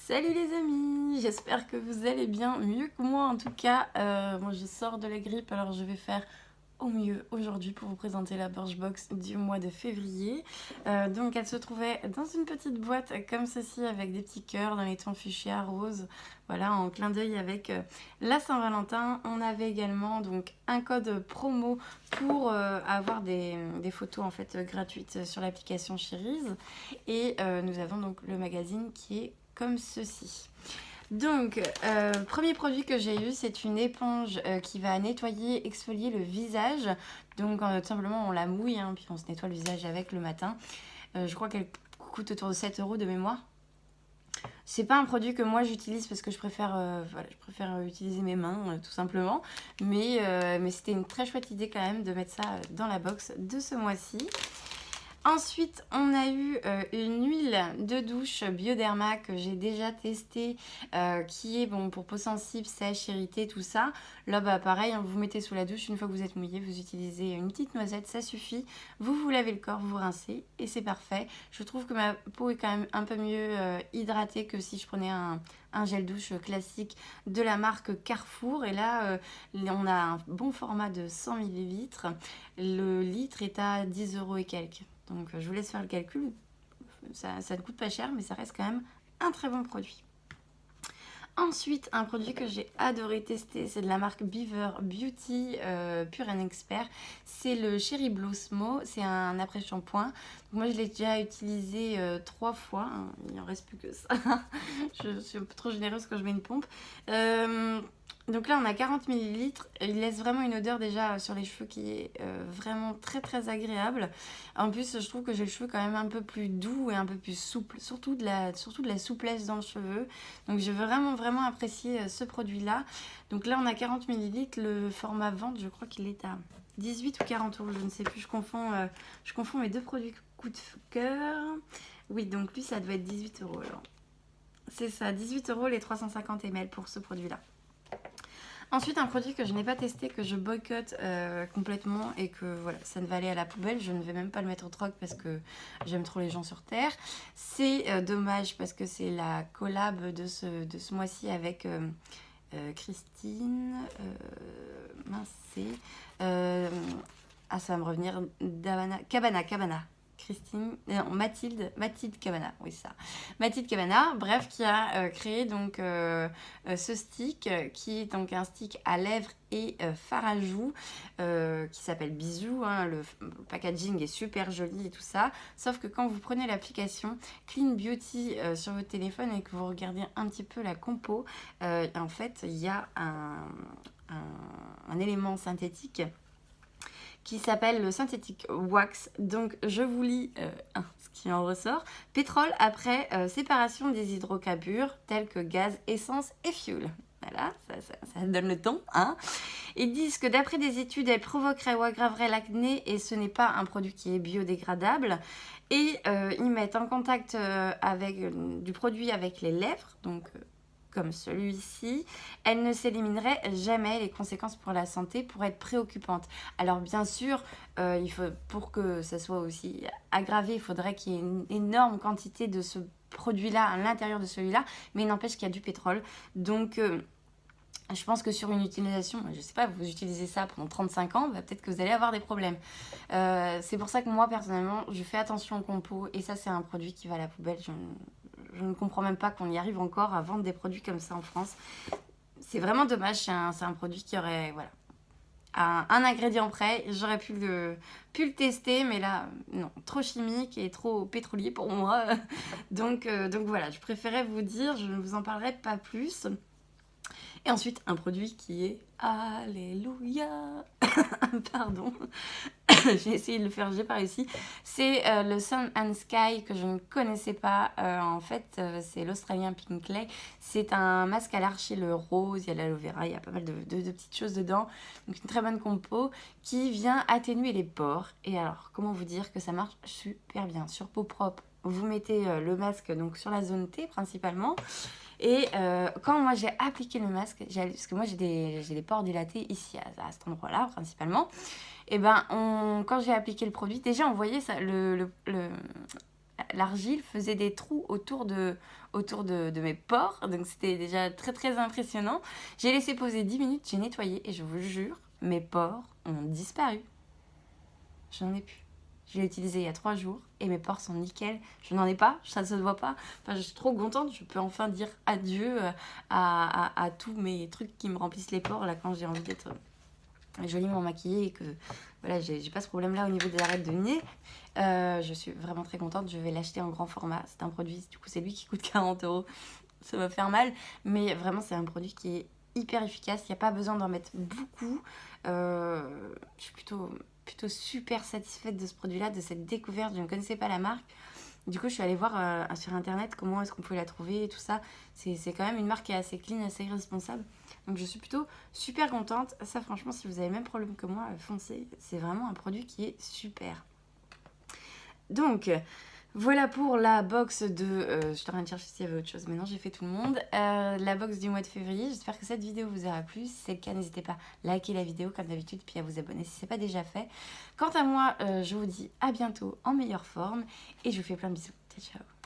Salut les amis, j'espère que vous allez bien, mieux que moi en tout cas. Moi je sors de la grippe, alors je vais faire au mieux aujourd'hui pour vous présenter la Birchbox du mois de février. Donc elle se trouvait dans une petite boîte comme ceci avec des petits cœurs dans les tons fuchsia, rose, voilà, en clin d'œil avec la Saint-Valentin. On avait également donc un code promo pour avoir des photos en fait gratuites sur l'application Cherise. Et nous avons donc le magazine qui est comme ceci. Donc, premier produit que j'ai eu, c'est une éponge qui va nettoyer, exfolier le visage. Donc, tout simplement, on la mouille, hein, puis on se nettoie le visage avec le matin. Je crois qu'elle coûte autour de 7 € de mémoire. C'est pas un produit que moi j'utilise parce que je préfère, voilà, je préfère utiliser mes mains, tout simplement. Mais c'était une très chouette idée quand même de mettre ça dans la box de ce mois-ci. Ensuite, on a eu une huile de douche Bioderma que j'ai déjà testée, qui est bon pour peau sensible, sèche, irritée, tout ça. Là, bah pareil, hein, vous mettez sous la douche, une fois que vous êtes mouillé, vous utilisez une petite noisette, ça suffit. Vous lavez le corps, vous rincez et c'est parfait. Je trouve que ma peau est quand même un peu mieux hydratée que si je prenais un gel douche classique de la marque Carrefour. Et là, on a un bon format de 100 ml. Le litre est à 10 € et quelques. Donc je vous laisse faire le calcul, ça ne coûte pas cher mais ça reste quand même un très bon produit. Ensuite, un produit que j'ai adoré tester, c'est de la marque Beaver Beauty Pure and Expert. C'est le Cherry Blosmo, c'est un après-shampoing. Moi je l'ai déjà utilisé 3 fois, hein. Il n'en reste plus que ça. Je suis un peu trop généreuse quand je mets une pompe. Donc là on a 40 ml, il laisse vraiment une odeur déjà sur les cheveux qui est vraiment très très agréable. En plus je trouve que j'ai le cheveu quand même un peu plus doux et un peu plus souple, surtout de la souplesse dans le cheveu. Donc je veux vraiment apprécier ce produit là. Donc là on a 40 ml, le format vente je crois qu'il est à 18 ou 40 €, je ne sais plus, je confonds mes deux produits coup de cœur. Oui donc lui ça doit être 18 € alors. C'est ça, 18 € les 350 ml pour ce produit là. Ensuite, un produit que je n'ai pas testé, que je boycotte complètement et que voilà, ça ne va aller à la poubelle. Je ne vais même pas le mettre au troc parce que j'aime trop les gens sur Terre. C'est dommage parce que c'est la collab de ce mois-ci avec Christine. Mince, ça va me revenir. Cabana. Christine, non, Mathilde Cabana, oui ça. Mathilde Cabana, bref, qui a créé donc ce stick, qui est donc un stick à lèvres et fard à joues, qui s'appelle Bisou, hein. Le packaging est super joli et tout ça, sauf que quand vous prenez l'application Clean Beauty sur votre téléphone et que vous regardez un petit peu la compo, en fait, il y a un élément synthétique qui s'appelle le Synthetic Wax. Donc je vous lis ce qui en ressort. Pétrole après séparation des hydrocarbures tels que gaz, essence et fuel. Voilà, ça donne le ton, hein. Ils disent que d'après des études, elle provoquerait ou aggraverait l'acné et ce n'est pas un produit qui est biodégradable. Et ils mettent en contact du produit avec les lèvres, donc comme celui-ci, elle ne s'éliminerait jamais. Les conséquences pour la santé pourraient être préoccupantes. Alors bien sûr, pour que ça soit aussi aggravé, il faudrait qu'il y ait une énorme quantité de ce produit-là à l'intérieur de celui-là, mais il n'empêche qu'il y a du pétrole. Donc je pense que sur une utilisation, je ne sais pas, vous utilisez ça pendant 35 ans, bah, peut-être que vous allez avoir des problèmes. C'est pour ça que moi, personnellement, je fais attention aux compos, et ça, c'est un produit qui va à la poubelle. Je ne comprends même pas qu'on y arrive encore à vendre des produits comme ça en France. C'est vraiment dommage, c'est un produit qui aurait, voilà, un ingrédient près. J'aurais pu le tester, mais là, non, trop chimique et trop pétrolier pour moi. Donc voilà, je préférais vous dire, je ne vous en parlerai pas plus. Et ensuite, un produit qui est Alléluia. Pardon. J'ai essayé de le faire, j'ai pas réussi. C'est le Sun and Sky que je ne connaissais pas. En fait, c'est l'Australien Pinkley. C'est un masque à l'argile rose, il y a l'aloe vera, il y a pas mal de petites choses dedans. Donc une très bonne compo qui vient atténuer les pores. Et alors, comment vous dire que ça marche super bien sur peau propre. Vous mettez le masque donc sur la zone T principalement. Et quand moi j'ai appliqué le masque, parce que moi j'ai des pores dilatés ici à cet endroit-là principalement, et ben quand j'ai appliqué le produit, déjà on voyait ça, l'argile faisait des trous autour de mes pores. Donc c'était déjà très très impressionnant. J'ai laissé poser 10 minutes, j'ai nettoyé et je vous jure, mes pores ont disparu. Je n'en ai plus. Je l'ai utilisé il y a 3 jours et mes pores sont nickel. Je n'en ai pas, ça ne se voit pas. Enfin, je suis trop contente, je peux enfin dire adieu à tous mes trucs qui me remplissent les pores là quand j'ai envie d'être joliment maquillée et que voilà, j'ai pas ce problème là au niveau des arêtes de nez. Je suis vraiment très contente, je vais l'acheter en grand format. C'est un produit, du coup c'est lui qui coûte 40 euros. Ça va faire mal, mais vraiment c'est un produit qui est hyper efficace. Il n'y a pas besoin d'en mettre beaucoup. Je suis plutôt super satisfaite de ce produit-là, de cette découverte. Je ne connaissais pas la marque. Du coup, je suis allée voir sur internet comment est-ce qu'on pouvait la trouver et tout ça. C'est quand même une marque qui est assez clean, assez responsable. Donc je suis plutôt super contente. Ça, franchement, si vous avez le même problème que moi, foncez. C'est vraiment un produit qui est super. Donc, voilà pour la box de... je suis en train de chercher s'il y avait autre chose, mais non, j'ai fait tout le monde. La box du mois de février. J'espère que cette vidéo vous aura plu. Si c'est le cas, n'hésitez pas à liker la vidéo comme d'habitude, puis à vous abonner si ce n'est pas déjà fait. Quant à moi, je vous dis à bientôt en meilleure forme et je vous fais plein de bisous. Ciao, ciao.